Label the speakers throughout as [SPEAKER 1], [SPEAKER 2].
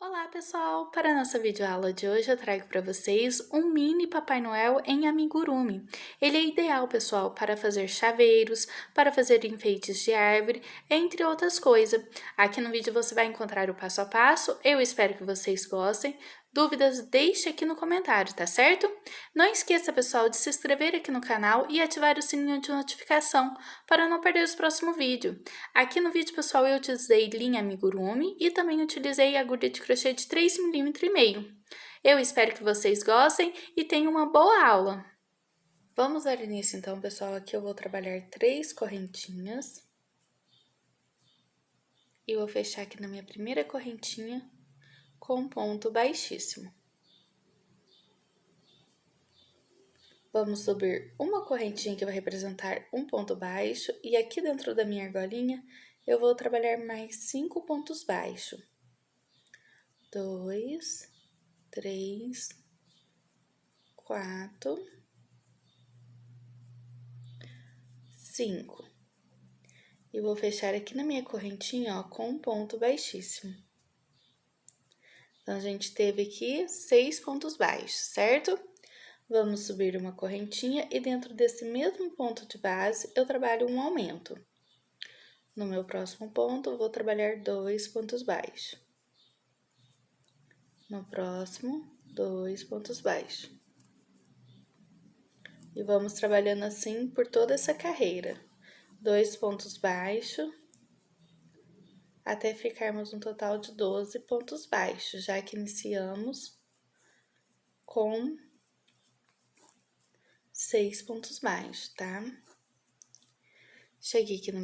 [SPEAKER 1] Olá pessoal! Para a nossa videoaula de hoje eu trago para vocês um mini Papai Noel em amigurumi. Ele é ideal, pessoal, para fazer chaveiros, para fazer enfeites de árvore, entre outras coisas. Aqui no vídeo você vai encontrar o passo a passo, eu espero que vocês gostem. Dúvidas, deixe aqui no comentário, tá certo? Não esqueça, pessoal, de se inscrever aqui no canal e ativar o sininho de notificação para não perder os próximos vídeos. Aqui no vídeo, pessoal, eu utilizei linha amigurumi e também utilizei agulha de crochê de 3,5 mm. Eu espero que vocês gostem e tenham uma boa aula. Vamos dar início então, pessoal. Aqui eu vou trabalhar 3 correntinhas. E vou fechar aqui na minha primeira correntinha com um ponto baixíssimo. Vamos subir uma correntinha que vai representar um ponto baixo e aqui dentro da minha argolinha eu vou trabalhar mais 5 pontos baixos. 2, 3, 4, 5. E vou fechar aqui na minha correntinha, ó, com um ponto baixíssimo. Então, a gente teve aqui 6 pontos baixos, certo? Vamos subir uma correntinha e dentro desse mesmo ponto de base, eu trabalho um aumento. No meu próximo ponto, eu vou trabalhar 2 pontos baixos. No próximo, 2 pontos baixos. E vamos trabalhando assim por toda essa carreira. 2 pontos baixos, até ficarmos um total de 12 pontos baixos, já que iniciamos com 6 pontos baixos, tá? Cheguei aqui no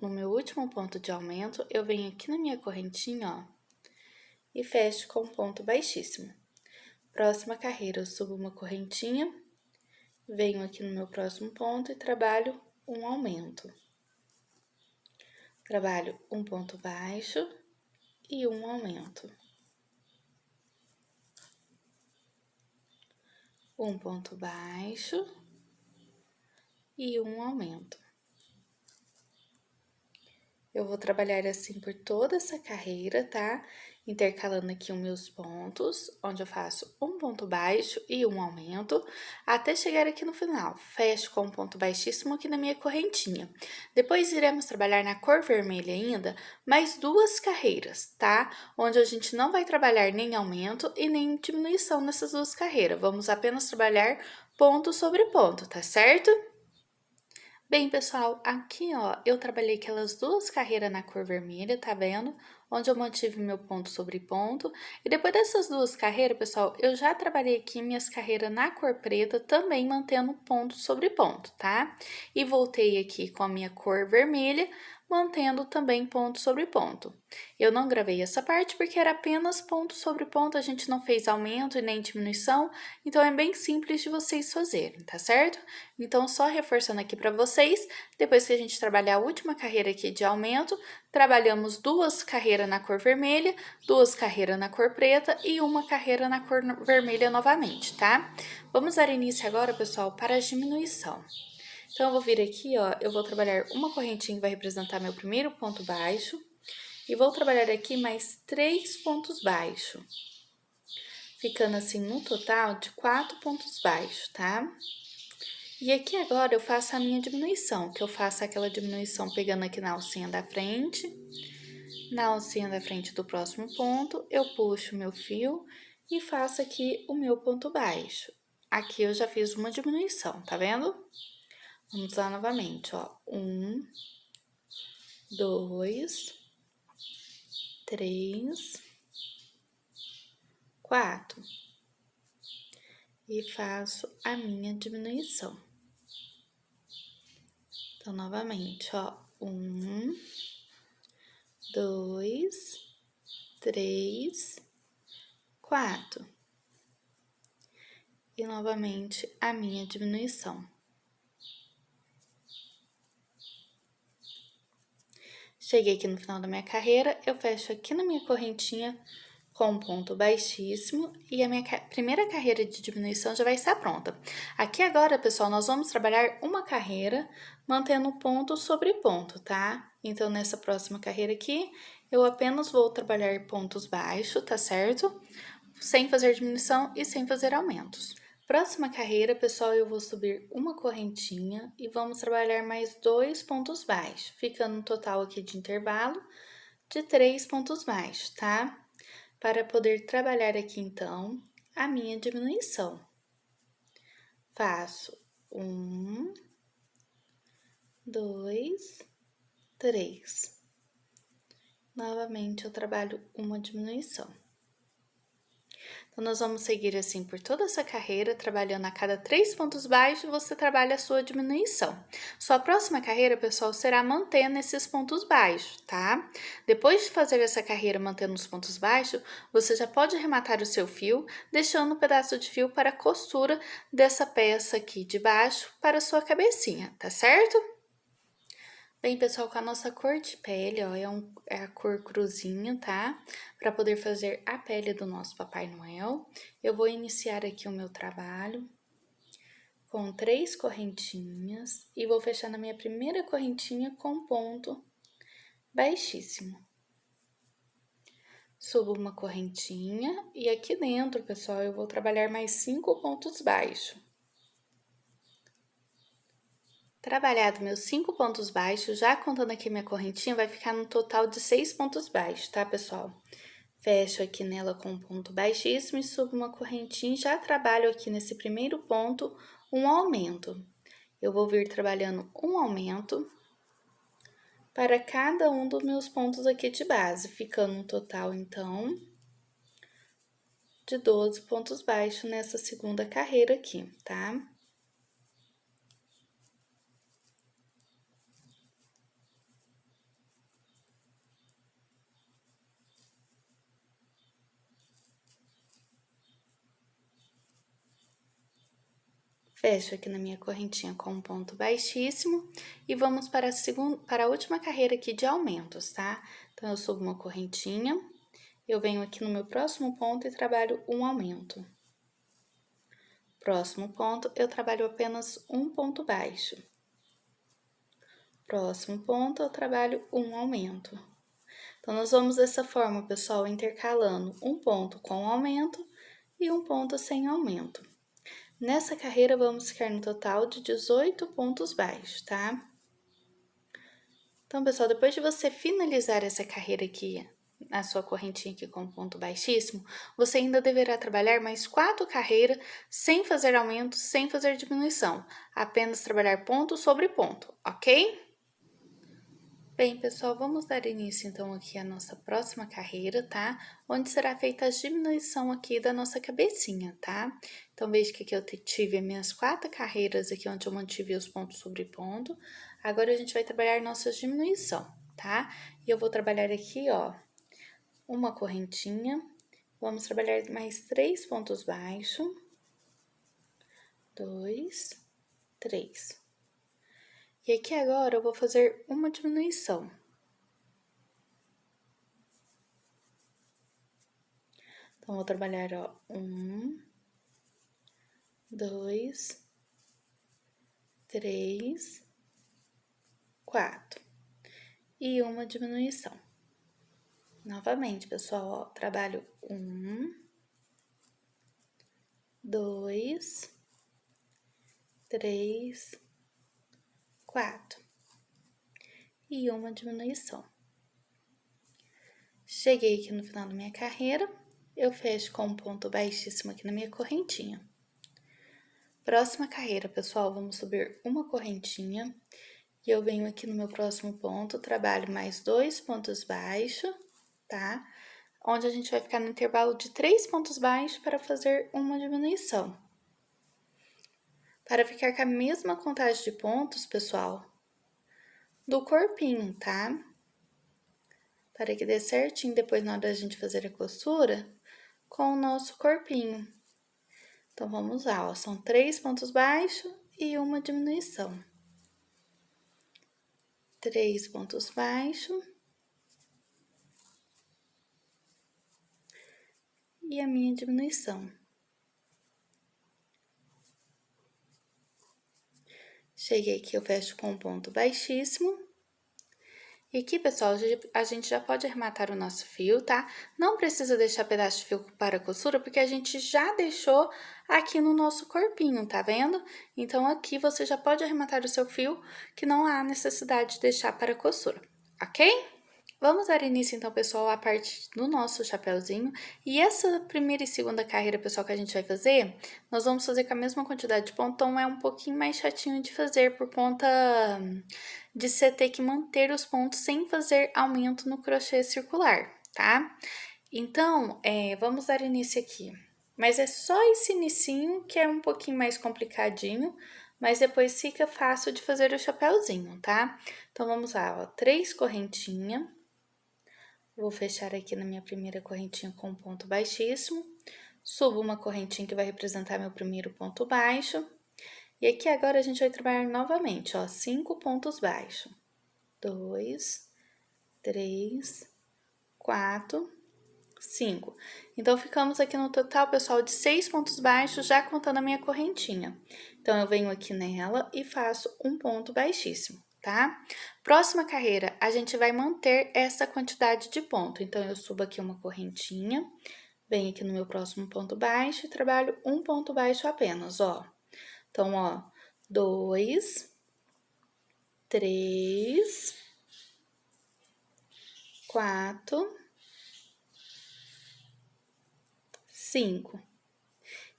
[SPEAKER 1] meu último ponto de aumento, eu venho aqui na minha correntinha, ó, e fecho com ponto baixíssimo. Próxima carreira, eu subo uma correntinha, venho aqui no meu próximo ponto e trabalho um aumento. Trabalho um ponto baixo e um aumento. Um ponto baixo e um aumento. Eu vou trabalhar assim por toda essa carreira, tá? Intercalando aqui os meus pontos, onde eu faço um ponto baixo e um aumento, até chegar aqui no final. Fecho com um ponto baixíssimo aqui na minha correntinha. Depois iremos trabalhar na cor vermelha ainda, mais 2 carreiras, tá? Onde a gente não vai trabalhar nem aumento e nem diminuição nessas 2 carreiras. Vamos apenas trabalhar ponto sobre ponto, tá certo? Bem, pessoal, aqui, ó, eu trabalhei aquelas 2 carreiras na cor vermelha, tá vendo? Onde eu mantive meu ponto sobre ponto. E depois dessas 2 carreiras, pessoal, eu já trabalhei aqui minhas carreiras na cor preta, também mantendo ponto sobre ponto, tá? E voltei aqui com a minha cor vermelha, mantendo também ponto sobre ponto. Eu não gravei essa parte porque era apenas ponto sobre ponto, a gente não fez aumento e nem diminuição, então é bem simples de vocês fazerem, tá certo? Então, só reforçando aqui para vocês, depois que a gente trabalhar a última carreira aqui de aumento, trabalhamos 2 carreiras na cor vermelha, 2 carreiras na cor preta e uma carreira na cor vermelha novamente, tá? Vamos dar início agora, pessoal, para a diminuição. Então, eu vou vir aqui, ó, eu vou trabalhar uma correntinha que vai representar meu primeiro ponto baixo, e vou trabalhar aqui mais 3 pontos baixos, ficando assim no total de 4 pontos baixos, tá? E aqui agora eu faço a minha diminuição, que eu faço aquela diminuição pegando aqui na alcinha da frente. Na alcinha da frente do próximo ponto, eu puxo o meu fio e faço aqui o meu ponto baixo. Aqui eu já fiz uma diminuição, tá vendo? Vamos lá novamente, ó. 1, 2, 3, 4. E faço a minha diminuição. Então, novamente, ó. 1, 2, 3, 4. E novamente a minha diminuição. Cheguei aqui no final da minha carreira, eu fecho aqui na minha correntinha com um ponto baixíssimo e a minha primeira carreira de diminuição já vai estar pronta. Aqui agora, pessoal, nós vamos trabalhar uma carreira mantendo ponto sobre ponto, tá? Então, nessa próxima carreira aqui, eu apenas vou trabalhar pontos baixos, tá certo? Sem fazer diminuição e sem fazer aumentos. Próxima carreira, pessoal, eu vou subir uma correntinha e vamos trabalhar mais 2 pontos baixos, ficando um total aqui de intervalo de 3 pontos baixos, tá? Para poder trabalhar aqui, então, a minha diminuição. Faço 1, 2, 3. Novamente, eu trabalho uma diminuição. Então, nós vamos seguir assim por toda essa carreira, trabalhando a cada 3 pontos baixos, você trabalha a sua diminuição. Sua próxima carreira, pessoal, será mantendo esses pontos baixos, tá? Depois de fazer essa carreira mantendo os pontos baixos, você já pode arrematar o seu fio, deixando um pedaço de fio para a costura dessa peça aqui de baixo para a sua cabecinha, tá certo? Bem, pessoal, com a nossa cor de pele, ó, é a cor cruzinha, tá? Para poder fazer a pele do nosso Papai Noel, eu vou iniciar aqui o meu trabalho com 3 correntinhas e vou fechar na minha primeira correntinha com ponto baixíssimo. Subo uma correntinha e aqui dentro, pessoal, eu vou trabalhar mais 5 pontos baixos. Trabalhado meus 5 pontos baixos, já contando aqui minha correntinha, vai ficar no total de 6 pontos baixos, tá, pessoal? Fecho aqui nela com um ponto baixíssimo e subo uma correntinha e já trabalho aqui nesse primeiro ponto um aumento. Eu vou vir trabalhando um aumento para cada um dos meus pontos aqui de base, ficando um total, então, de 12 pontos baixos nessa segunda carreira aqui, tá? Fecho aqui na minha correntinha com um ponto baixíssimo e vamos para a última carreira aqui de aumentos, tá? Então, eu subo uma correntinha, eu venho aqui no meu próximo ponto e trabalho um aumento. Próximo ponto, eu trabalho apenas um ponto baixo. Próximo ponto, eu trabalho um aumento. Então, nós vamos dessa forma, pessoal, intercalando um ponto com aumento e um ponto sem aumento. Nessa carreira, vamos ficar no total de 18 pontos baixos, tá? Então, pessoal, depois de você finalizar essa carreira aqui, na sua correntinha aqui com ponto baixíssimo, você ainda deverá trabalhar mais 4 carreiras sem fazer aumento, sem fazer diminuição. Apenas trabalhar ponto sobre ponto, ok? Bem, pessoal, vamos dar início então aqui à nossa próxima carreira, tá? Onde será feita a diminuição aqui da nossa cabecinha, tá? Então, veja que aqui eu tive as minhas 4 carreiras aqui onde eu mantive os pontos sobre ponto. Agora, a gente vai trabalhar nossa diminuição, tá? E eu vou trabalhar aqui, ó, uma correntinha. Vamos trabalhar mais 3 pontos baixos. 2, 3. E aqui agora eu vou fazer uma diminuição. Então, vou trabalhar, ó, 1, 2, 3, 4. E uma diminuição. Novamente, pessoal, ó, trabalho 1, 2, 3, 4. E uma diminuição. Cheguei aqui no final da minha carreira, eu fecho com um ponto baixíssimo aqui na minha correntinha. Próxima carreira, pessoal, vamos subir uma correntinha e eu venho aqui no meu próximo ponto, trabalho mais 2 pontos baixos, tá? Onde a gente vai ficar no intervalo de 3 pontos baixos para fazer uma diminuição. Para ficar com a mesma contagem de pontos, pessoal, do corpinho, tá? Para que dê certinho depois na hora da gente fazer a costura com o nosso corpinho. Então, vamos lá, ó, são 3 pontos baixos e uma diminuição. 3 pontos baixos. E a minha diminuição. Cheguei aqui, eu fecho com um ponto baixíssimo. E aqui, pessoal, a gente já pode arrematar o nosso fio, tá? Não precisa deixar pedaço de fio para costura, porque a gente já deixou aqui no nosso corpinho, tá vendo? Então, aqui você já pode arrematar o seu fio, que não há necessidade de deixar para costura, ok? Vamos dar início, então, pessoal, à parte do nosso chapéuzinho. E essa primeira e segunda carreira, pessoal, que a gente vai fazer, nós vamos fazer com a mesma quantidade de ponto, então é um pouquinho mais chatinho de fazer por conta de você ter que manter os pontos sem fazer aumento no crochê circular, tá? Então, vamos dar início aqui. Mas é só esse inicinho que é um pouquinho mais complicadinho, mas depois fica fácil de fazer o chapéuzinho, tá? Então, vamos lá, ó, 3 correntinhas. Vou fechar aqui na minha primeira correntinha com um ponto baixíssimo. Subo uma correntinha que vai representar meu primeiro ponto baixo. E aqui agora a gente vai trabalhar novamente, ó, 5 pontos baixos. 2, 3, 4, 5. Então, ficamos aqui no total, pessoal, de 6 pontos baixos, já contando a minha correntinha. Então, eu venho aqui nela e faço um ponto baixíssimo, tá? Próxima carreira, a gente vai manter essa quantidade de ponto. Então, eu subo aqui uma correntinha, venho aqui no meu próximo ponto baixo e trabalho um ponto baixo apenas, ó. Então, ó, 2, 3, 4, 5.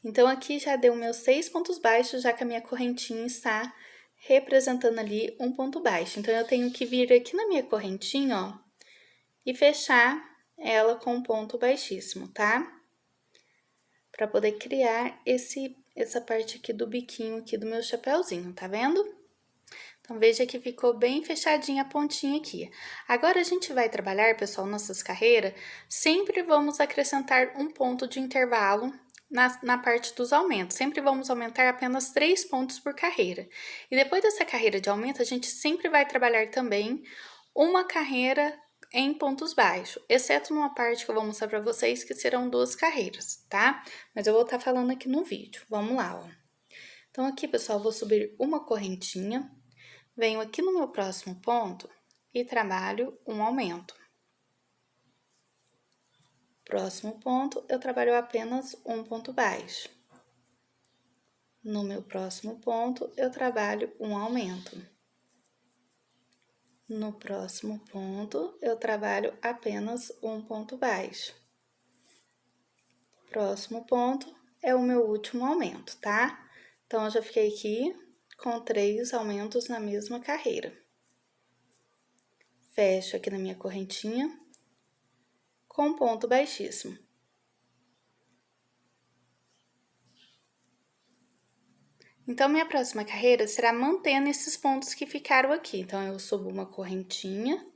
[SPEAKER 1] Então, aqui já deu meus 6 pontos baixos, já que a minha correntinha está representando ali um ponto baixo. Então, eu tenho que vir aqui na minha correntinha, ó, e fechar ela com um ponto baixíssimo, tá? Para poder criar essa parte aqui do biquinho aqui do meu chapéuzinho, tá vendo? Então, veja que ficou bem fechadinha a pontinha aqui. Agora, a gente vai trabalhar, pessoal, nossas carreiras, sempre vamos acrescentar um ponto de intervalo na parte dos aumentos. Sempre vamos aumentar apenas 3 pontos por carreira. E depois dessa carreira de aumento, a gente sempre vai trabalhar também uma carreira em pontos baixos, exceto numa parte que eu vou mostrar para vocês, que serão 2 carreiras, tá? Mas eu vou estar falando aqui no vídeo. Vamos lá, ó. Então, aqui, pessoal, eu vou subir uma correntinha. Venho aqui no meu próximo ponto e trabalho um aumento. Próximo ponto, eu trabalho apenas um ponto baixo. No meu próximo ponto, eu trabalho um aumento. No próximo ponto, eu trabalho apenas um ponto baixo. Próximo ponto é o meu último aumento, tá? Então, eu já fiquei aqui com 3 aumentos na mesma carreira. Fecho aqui na minha correntinha com ponto baixíssimo. Então, minha próxima carreira será mantendo esses pontos que ficaram aqui. Então, eu subo uma correntinha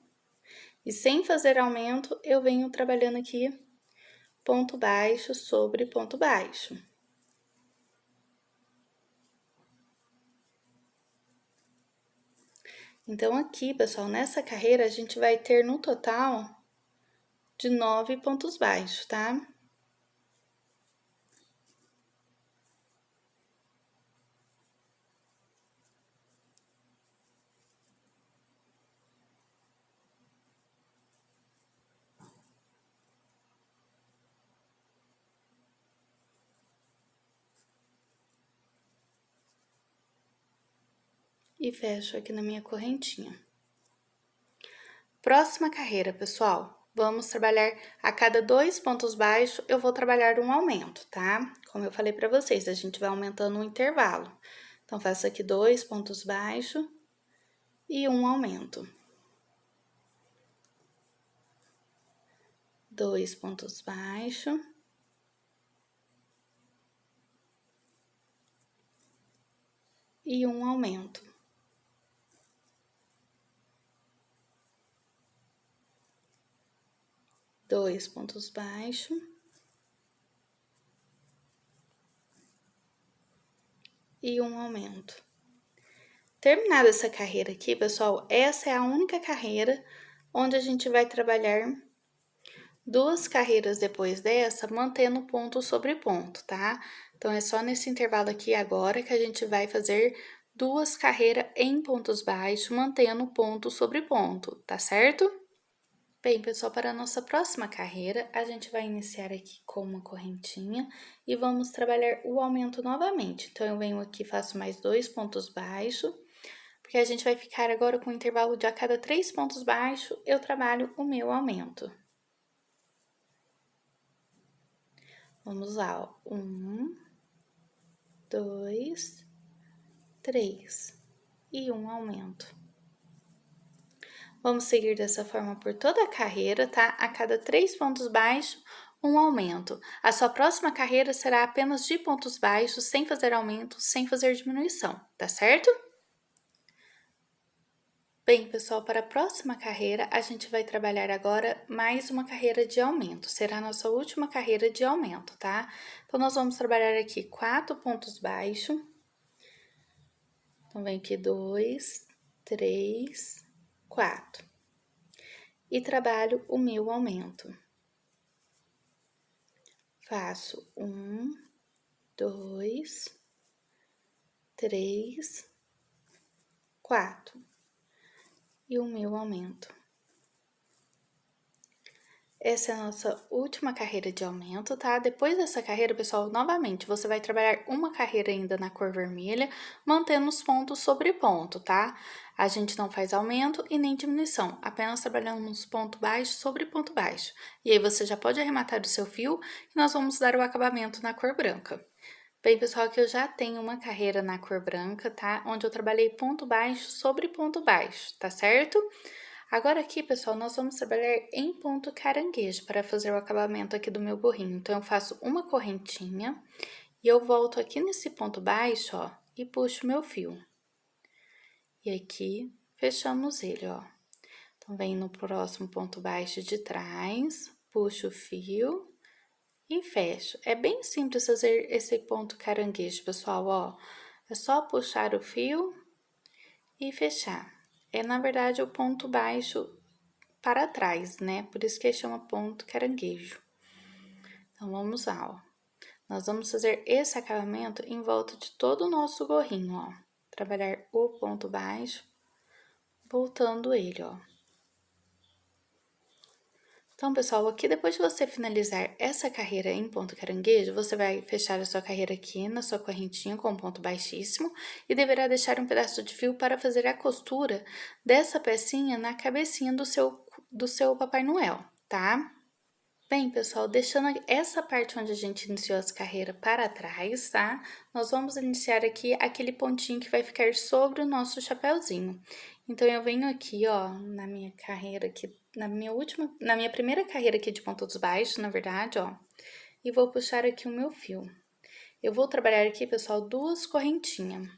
[SPEAKER 1] e sem fazer aumento, eu venho trabalhando aqui ponto baixo sobre ponto baixo. Então, aqui, pessoal, nessa carreira, a gente vai ter no total de 9 pontos baixos, tá? E fecho aqui na minha correntinha. Próxima carreira, pessoal, vamos trabalhar a cada 2 pontos baixos, eu vou trabalhar um aumento, tá? Como eu falei pra vocês, a gente vai aumentando um intervalo. Então, faço aqui 2 pontos baixos e um aumento. 2 pontos baixos. E um aumento. Dois pontos baixos. E um aumento. Terminada essa carreira aqui, pessoal, essa é a única carreira onde a gente vai trabalhar 2 carreiras depois dessa, mantendo ponto sobre ponto, tá? Então, é só nesse intervalo aqui agora que a gente vai fazer 2 carreiras em pontos baixos, mantendo ponto sobre ponto, tá certo? Bem, pessoal, para a nossa próxima carreira, a gente vai iniciar aqui com uma correntinha e vamos trabalhar o aumento novamente. Então, eu venho aqui, faço mais 2 pontos baixos, porque a gente vai ficar agora com um intervalo de a cada 3 pontos baixos, eu trabalho o meu aumento. Vamos lá, ó. 1, 2, 3 e um aumento. Vamos seguir dessa forma por toda a carreira, tá? A cada 3 pontos baixos, um aumento. A sua próxima carreira será apenas de pontos baixos, sem fazer aumento, sem fazer diminuição, tá certo? Bem, pessoal, para a próxima carreira, a gente vai trabalhar agora mais uma carreira de aumento. Será a nossa última carreira de aumento, tá? Então, nós vamos trabalhar aqui 4 pontos baixos. Então, vem aqui 2, 3, 4. E trabalho o meu aumento. Faço 1, 2, 3, 4. E o meu aumento. Essa é a nossa última carreira de aumento, tá? Depois dessa carreira, pessoal, novamente, você vai trabalhar uma carreira ainda na cor vermelha, mantendo os pontos sobre ponto, tá? A gente não faz aumento e nem diminuição, apenas trabalhamos ponto baixo sobre ponto baixo. E aí, você já pode arrematar o seu fio e nós vamos dar o acabamento na cor branca. Bem, pessoal, aqui eu já tenho uma carreira na cor branca, tá? Onde eu trabalhei ponto baixo sobre ponto baixo, tá certo? Agora aqui, pessoal, nós vamos trabalhar em ponto caranguejo para fazer o acabamento aqui do meu gorrinho. Então, eu faço uma correntinha e eu volto aqui nesse ponto baixo, ó, e puxo meu fio. E aqui, fechamos ele, ó. Então, vem no próximo ponto baixo de trás, puxo o fio e fecho. É bem simples fazer esse ponto caranguejo, pessoal, ó. É só puxar o fio e fechar. É, na verdade, o ponto baixo para trás, né? Por isso que chama ponto caranguejo. Então, vamos lá, ó. Nós vamos fazer esse acabamento em volta de todo o nosso gorrinho, ó. Trabalhar o ponto baixo, voltando ele, ó. Então, pessoal, aqui depois de você finalizar essa carreira em ponto caranguejo, você vai fechar a sua carreira aqui na sua correntinha com ponto baixíssimo e deverá deixar um pedaço de fio para fazer a costura dessa pecinha na cabecinha do seu Papai Noel, tá? Bem, pessoal, deixando essa parte onde a gente iniciou as carreiras para trás, tá? Nós vamos iniciar aqui aquele pontinho que vai ficar sobre o nosso chapéuzinho. Então, eu venho aqui, ó, na minha carreira aqui, na minha primeira carreira aqui de pontos baixos, na verdade, ó, e vou puxar aqui o meu fio. Eu vou trabalhar aqui, pessoal, 2 correntinhas.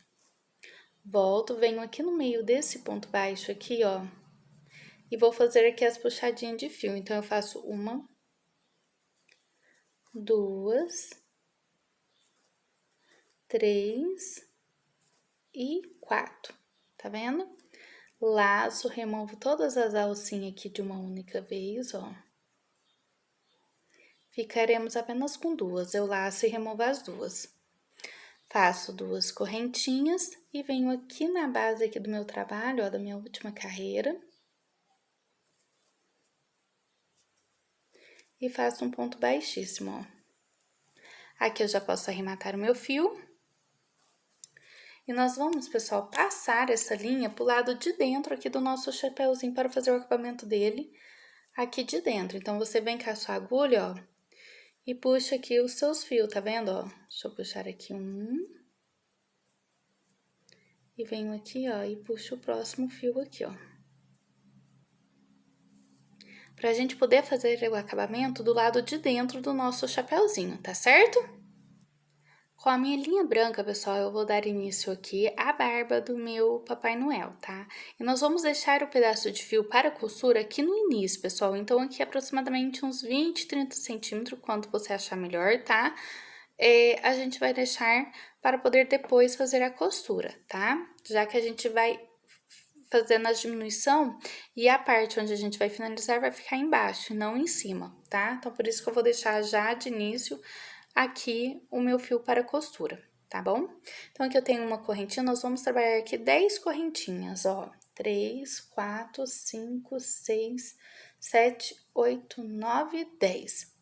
[SPEAKER 1] Volto, venho aqui no meio desse ponto baixo aqui, ó, e vou fazer aqui as puxadinhas de fio. Então, eu faço 1, 2, 3 e 4, tá vendo? Laço, removo todas as alcinhas aqui de uma única vez, ó. Ficaremos apenas com 2, eu laço e removo as 2. Faço 2 correntinhas e venho aqui na base aqui do meu trabalho, ó, da minha última carreira. E faço um ponto baixíssimo, ó. Aqui eu já posso arrematar o meu fio. E nós vamos, pessoal, passar essa linha pro lado de dentro aqui do nosso chapéuzinho para fazer o acabamento dele aqui de dentro. Então, você vem com a sua agulha, ó, e puxa aqui os seus fios, tá vendo, ó? Deixa eu puxar aqui um. E venho aqui, ó, e puxo o próximo fio aqui, ó. Pra gente poder fazer o acabamento do lado de dentro do nosso chapéuzinho, tá certo? Com a minha linha branca, pessoal, eu vou dar início aqui à barba do meu Papai Noel, tá? E nós vamos deixar o pedaço de fio para costura aqui no início, pessoal. Então, aqui aproximadamente uns 20, 30 centímetros, quanto você achar melhor, tá? A gente vai deixar para poder depois fazer a costura, tá? Já que a gente vai fazendo a diminuição e a parte onde a gente vai finalizar vai ficar embaixo, não em cima, tá? Então, por isso que eu vou deixar já de início aqui o meu fio para costura. tá bom? Então, aqui eu tenho uma correntinha, nós vamos trabalhar aqui 10 correntinhas, ó. 3, 4, 5, 6, 7, 8, 9, 10.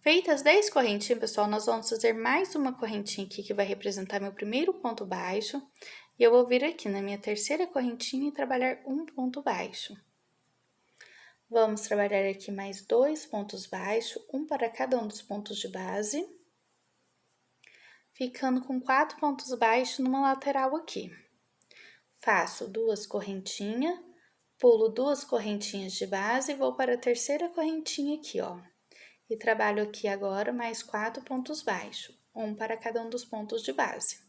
[SPEAKER 1] Feitas 10 correntinhas, pessoal, nós vamos fazer mais uma correntinha aqui que vai representar meu primeiro ponto baixo. E eu vou vir aqui na minha terceira correntinha e trabalhar um ponto baixo. Vamos trabalhar aqui mais 2 pontos baixos, um para cada um dos pontos de base. Ficando com 4 pontos baixos numa lateral aqui. Faço 2 correntinhas, pulo 2 correntinhas de base e vou para a terceira correntinha aqui, ó. E trabalho aqui agora mais 4 pontos baixos, um para cada um dos pontos de base.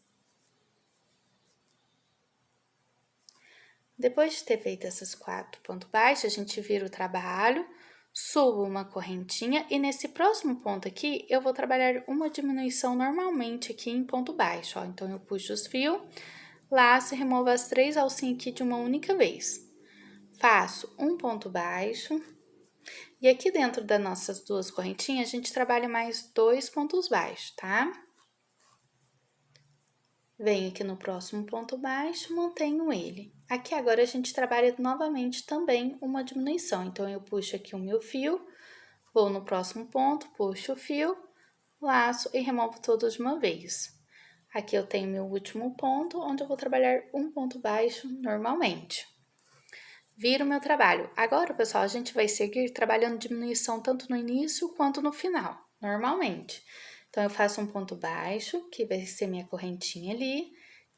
[SPEAKER 1] Depois de ter feito esses 4 pontos baixos, a gente vira o trabalho, subo uma correntinha e nesse próximo ponto aqui, eu vou trabalhar uma diminuição normalmente aqui em ponto baixo, ó. Então, eu puxo os fios, laço e removo as 3 alcinhas aqui de uma única vez. Faço um ponto baixo. E aqui dentro das nossas 2 correntinhas, a gente trabalha mais 2 pontos baixos, tá? Venho aqui no próximo ponto baixo, mantenho ele. Aqui agora a gente trabalha novamente também uma diminuição. Então, eu puxo aqui o meu fio, vou no próximo ponto, puxo o fio, laço e removo todos de uma vez. Aqui eu tenho meu último ponto, onde eu vou trabalhar um ponto baixo normalmente. Viro o meu trabalho. Agora, pessoal, a gente vai seguir trabalhando diminuição tanto no início quanto no final, normalmente. Então, eu faço um ponto baixo, que vai ser minha correntinha ali,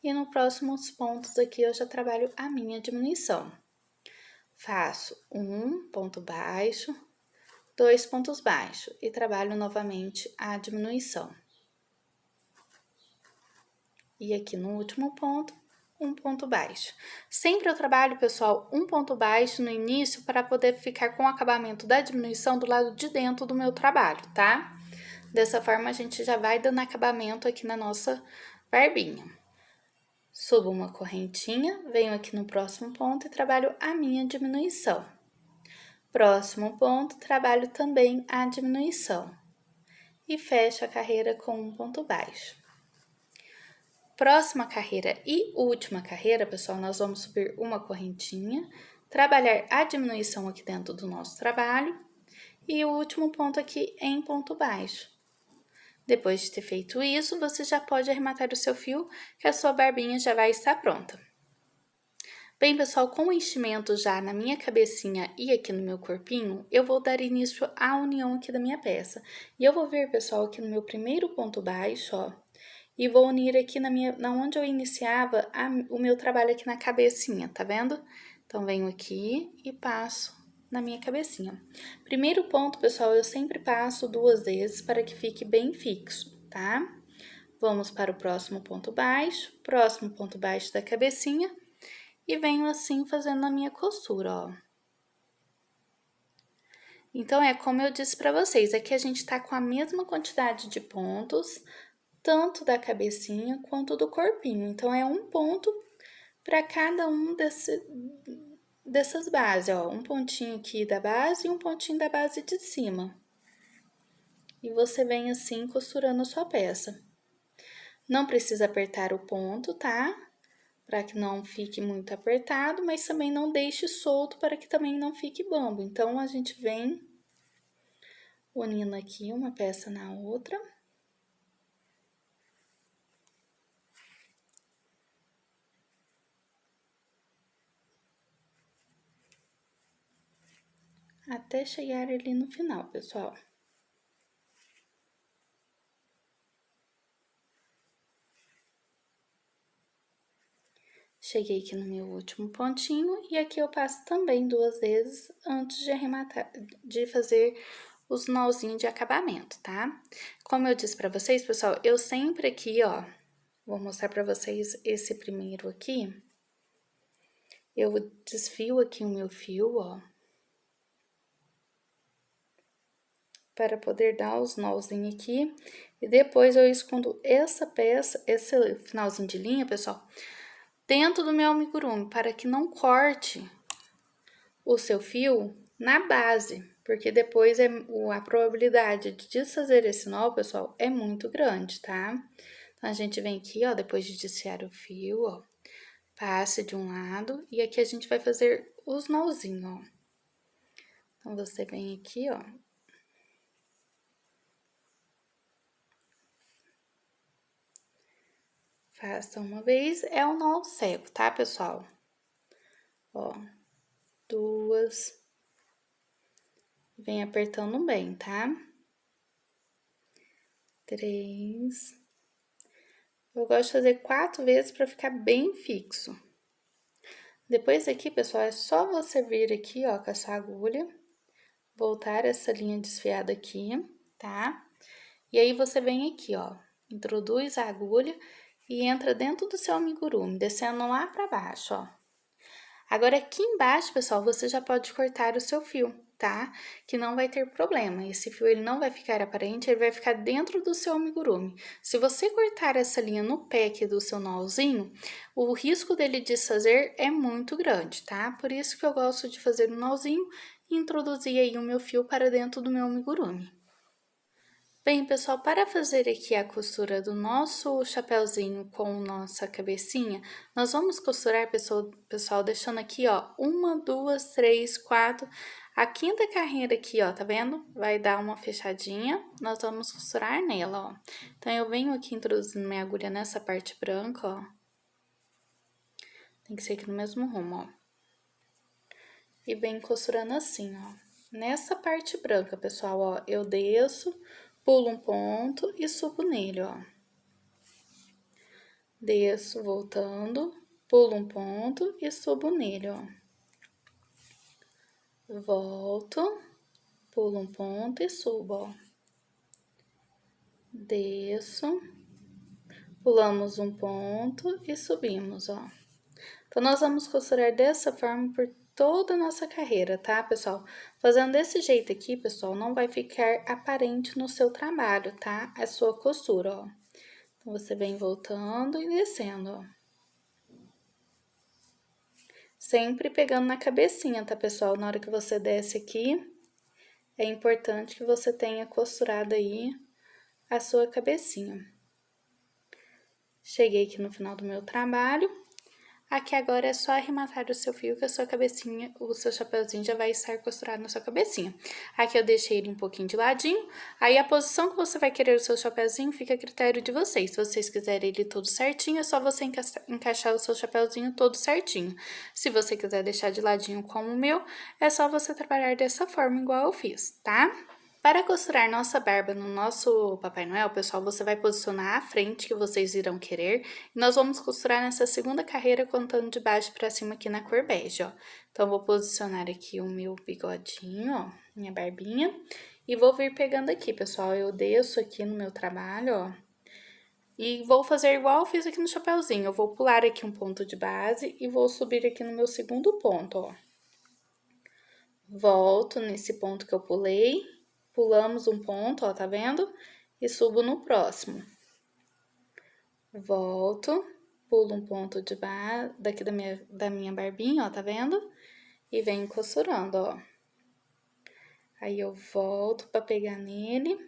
[SPEAKER 1] e nos próximos pontos aqui eu já trabalho a minha diminuição. Faço um ponto baixo, 2 pontos baixos, e trabalho novamente a diminuição. E aqui no último ponto, um ponto baixo. Sempre eu trabalho, pessoal, um ponto baixo no início para poder ficar com o acabamento da diminuição do lado de dentro do meu trabalho, tá? Dessa forma, a gente já vai dando acabamento aqui na nossa barbinha. Subo uma correntinha, venho aqui no próximo ponto e trabalho a minha diminuição. Próximo ponto, trabalho também a diminuição. E fecho a carreira com um ponto baixo. Próxima carreira e última carreira, pessoal, nós vamos subir uma correntinha, trabalhar a diminuição aqui dentro do nosso trabalho e o último ponto aqui em ponto baixo. Depois de ter feito isso, você já pode arrematar o seu fio, que a sua barbinha já vai estar pronta. Bem, pessoal, com o enchimento já na minha cabecinha e aqui no meu corpinho, eu vou dar início à união aqui da minha peça. E eu vou vir, pessoal, aqui no meu primeiro ponto baixo, ó, e vou unir aqui na onde eu iniciava o meu trabalho aqui na cabecinha, tá vendo? Então, venho aqui e passo na minha cabecinha. Primeiro ponto, pessoal, eu sempre passo 2 vezes para que fique bem fixo, tá? Vamos para o próximo ponto baixo da cabecinha e venho assim fazendo a minha costura, ó. Então, é como eu disse para vocês, aqui a gente tá com a mesma quantidade de pontos, tanto da cabecinha quanto do corpinho. Então, é um ponto para cada um dessas bases, ó. Um pontinho aqui da base e um pontinho da base de cima. E você vem assim costurando a sua peça. Não precisa apertar o ponto, tá? Para que não fique muito apertado, mas também não deixe solto para que também não fique bambo. Então, a gente vem unindo aqui uma peça na outra. Até chegar ali no final, pessoal. Cheguei aqui no meu último pontinho e aqui eu passo também 2 vezes antes de arrematar, de fazer os nozinhos de acabamento, tá? Como eu disse pra vocês, pessoal, eu sempre aqui, ó, vou mostrar pra vocês esse primeiro aqui. Eu desfio aqui o meu fio, ó, para poder dar os nozinhos aqui. E depois eu escondo essa peça, esse finalzinho de linha, pessoal, dentro do meu amigurumi, para que não corte o seu fio na base, porque depois a probabilidade de desfazer esse nó, pessoal, é muito grande, tá? Então, a gente vem aqui, ó, depois de desfiar o fio, ó, passe de um lado e aqui a gente vai fazer os nozinhos, ó. Então, você vem aqui, ó. Faça uma vez, é um nó cego, tá, pessoal? Ó, 2. Vem apertando bem, tá? 3. Eu gosto de fazer 4 vezes para ficar bem fixo. Depois aqui, pessoal, é só você vir aqui, ó, com a sua agulha, voltar essa linha desfiada aqui, tá? E aí, você vem aqui, ó, introduz a agulha e entra dentro do seu amigurumi, descendo lá pra baixo, ó. Agora, aqui embaixo, pessoal, você já pode cortar o seu fio, tá? Que não vai ter problema. Esse fio, ele não vai ficar aparente, ele vai ficar dentro do seu amigurumi. Se você cortar essa linha no pé aqui do seu nozinho, o risco dele desfazer é muito grande, tá? Por isso que eu gosto de fazer um nozinho e introduzir aí o meu fio para dentro do meu amigurumi. Bem, pessoal, para fazer aqui a costura do nosso chapéuzinho com nossa cabecinha, nós vamos costurar, pessoal, deixando aqui, ó, 1, 2, 3, 4, a 5ª carreira aqui, ó, tá vendo? Vai dar uma fechadinha, nós vamos costurar nela, ó. Então, eu venho aqui introduzindo minha agulha nessa parte branca, ó. Tem que ser aqui no mesmo rumo, ó. E venho costurando assim, ó. Nessa parte branca, pessoal, ó, eu desço, pulo um ponto e subo nele, ó. Desço, voltando, pulo um ponto e subo nele, ó. Volto, pulo um ponto e subo, ó. Desço, pulamos um ponto e subimos, ó. Então, nós vamos costurar dessa forma por toda a nossa carreira, tá, pessoal? Fazendo desse jeito aqui, pessoal, não vai ficar aparente no seu trabalho, tá? A sua costura, ó. Então, você vem voltando e descendo, ó. Sempre pegando na cabecinha, tá, pessoal? Na hora que você desce aqui, é importante que você tenha costurado aí a sua cabecinha. Cheguei aqui no final do meu trabalho. Aqui agora é só arrematar o seu fio que a sua cabecinha, o seu chapeuzinho já vai estar costurado na sua cabecinha. Aqui eu deixei ele um pouquinho de ladinho, aí a posição que você vai querer o seu chapeuzinho fica a critério de vocês. Se vocês quiserem ele todo certinho, é só você encaixar o seu chapeuzinho todo certinho. Se você quiser deixar de ladinho como o meu, é só você trabalhar dessa forma igual eu fiz, tá? Para costurar nossa barba no nosso Papai Noel, pessoal, você vai posicionar a frente que vocês irão querer. E nós vamos costurar nessa 2ª carreira contando de baixo para cima aqui na cor bege, ó. Então, vou posicionar aqui o meu bigodinho, ó, minha barbinha. E vou vir pegando aqui, pessoal, eu desço aqui no meu trabalho, ó. E vou fazer igual eu fiz aqui no chapeuzinho. Eu vou pular aqui um ponto de base e vou subir aqui no meu 2º ponto, ó. Volto nesse ponto que eu pulei. Pulamos um ponto, ó, tá vendo? E subo no próximo. Volto, pulo um ponto de daqui da minha barbinha, ó, tá vendo? E venho costurando, ó. Aí, eu volto pra pegar nele,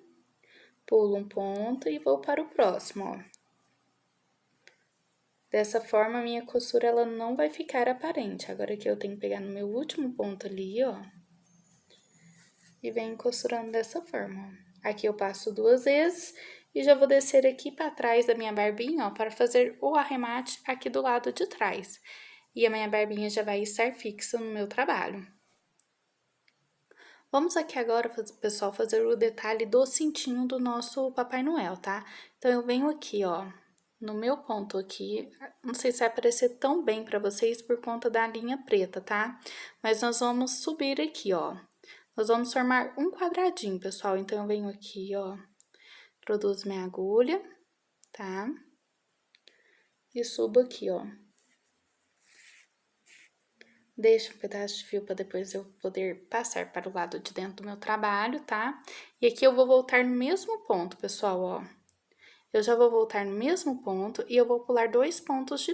[SPEAKER 1] pulo um ponto e vou para o próximo, ó. Dessa forma, a minha costura, ela não vai ficar aparente. Agora, aqui eu tenho que pegar no meu último ponto ali, ó. E venho costurando dessa forma, ó. Aqui eu passo 2 vezes e já vou descer aqui para trás da minha barbinha, ó, para fazer o arremate aqui do lado de trás. E a minha barbinha já vai estar fixa no meu trabalho. Vamos aqui agora, pessoal, fazer o detalhe do cintinho do nosso Papai Noel, tá? Então, eu venho aqui, ó, no meu ponto aqui, não sei se vai aparecer tão bem para vocês por conta da linha preta, tá? Mas nós vamos subir aqui, ó. Nós vamos formar um quadradinho, pessoal. Então, eu venho aqui, ó, introduzo minha agulha, tá? E subo aqui, ó. Deixo um pedaço de fio para depois eu poder passar para o lado de dentro do meu trabalho, tá? E aqui eu vou voltar no mesmo ponto, pessoal, ó. Eu já vou voltar no mesmo ponto e eu vou pular 2 pontos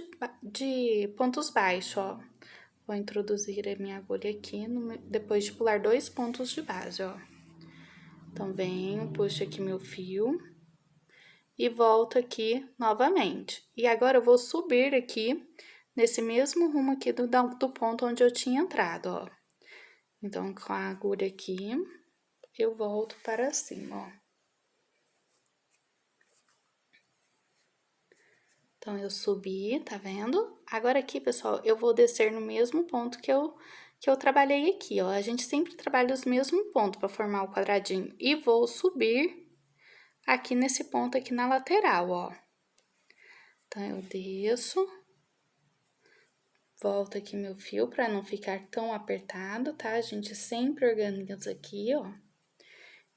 [SPEAKER 1] de pontos baixos, ó. Vou introduzir a minha agulha aqui, depois de pular 2 pontos de base, ó. Então, venho, puxo aqui meu fio e volto aqui novamente. E agora eu vou subir aqui nesse mesmo rumo aqui do ponto onde eu tinha entrado, ó. Então, com a agulha aqui, eu volto para cima, ó. Então, eu subi, tá vendo? Agora aqui, pessoal, eu vou descer no mesmo ponto que eu trabalhei aqui, ó. A gente sempre trabalha os mesmos pontos para formar o quadradinho. E vou subir aqui nesse ponto aqui na lateral, ó. Então, eu desço, volto aqui meu fio para não ficar tão apertado, tá? A gente sempre organiza aqui, ó.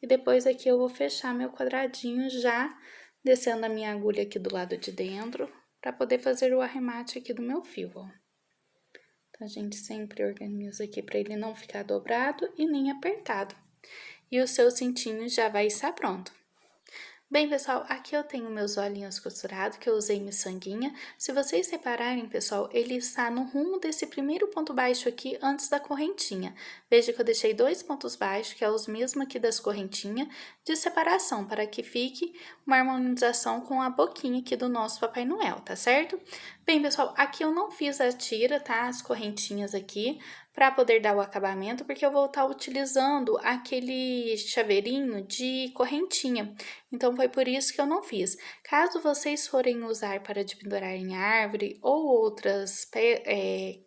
[SPEAKER 1] E depois aqui eu vou fechar meu quadradinho já descendo a minha agulha aqui do lado de dentro, para poder fazer o arremate aqui do meu fio, ó. Então, a gente sempre organiza aqui para ele não ficar dobrado e nem apertado. E o seu cintinho já vai estar pronto. Bem, pessoal, aqui eu tenho meus olhinhos costurados, que eu usei miçanguinha. Se vocês repararem, pessoal, ele está no rumo desse primeiro ponto baixo aqui, antes da correntinha. Veja que eu deixei 2 pontos baixos, que é os mesmos aqui das correntinhas, de separação, para que fique uma harmonização com a boquinha aqui do nosso Papai Noel, tá certo? Bem, pessoal, aqui eu não fiz a tira, tá? As correntinhas aqui, para poder dar o acabamento, porque eu vou estar utilizando aquele chaveirinho de correntinha. Então, foi por isso que eu não fiz. Caso vocês forem usar para de pendurar em árvore ou outras,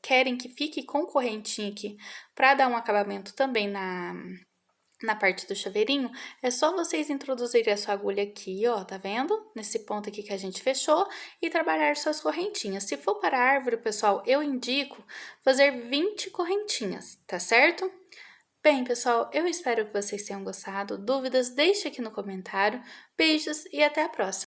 [SPEAKER 1] querem que fique com correntinha aqui para dar um acabamento também na parte do chaveirinho, é só vocês introduzirem a sua agulha aqui, ó, tá vendo? Nesse ponto aqui que a gente fechou e trabalhar suas correntinhas. Se for para a árvore, pessoal, eu indico fazer 20 correntinhas, tá certo? Bem, pessoal, eu espero que vocês tenham gostado. Dúvidas, deixe aqui no comentário. Beijos e até a próxima!